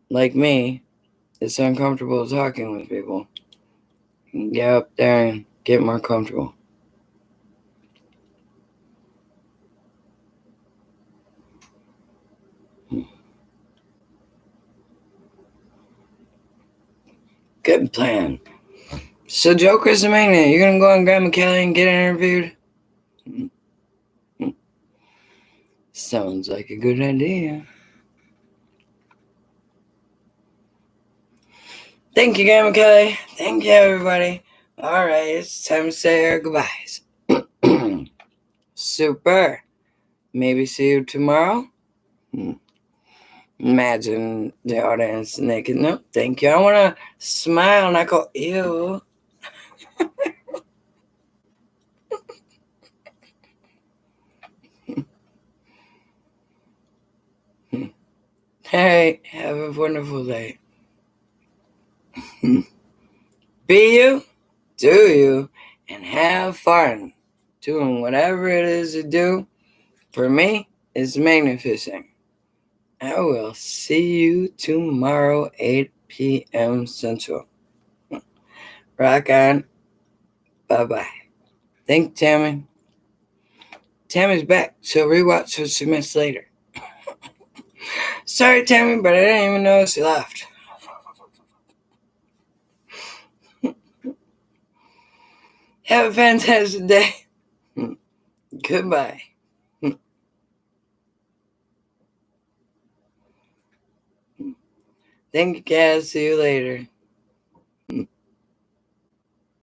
like me that's uncomfortable talking with people. You can get up there and get more comfortable. Good plan. So, Joker's the magnet. You're going to go on Grandma Kelly and get interviewed? Sounds like a good idea. Thank you, Grandma Kelly. Thank you, everybody. All right, it's time to say our goodbyes. Super. Maybe see you tomorrow. Imagine the audience naked. No, thank you. I want to smile and I go, ew. Hey, have a wonderful day. Be you, do you, and have fun doing whatever it is you do. For me, it's magnificent. I will see you tomorrow, 8 p.m. Central. Rock on. Bye-bye. Thank you, Tammy. Tammy's back. She'll rewatch what she missed later. Sorry, Tammy, but I didn't even know she left. Have a fantastic day. Goodbye. Thank you, guys. See you later.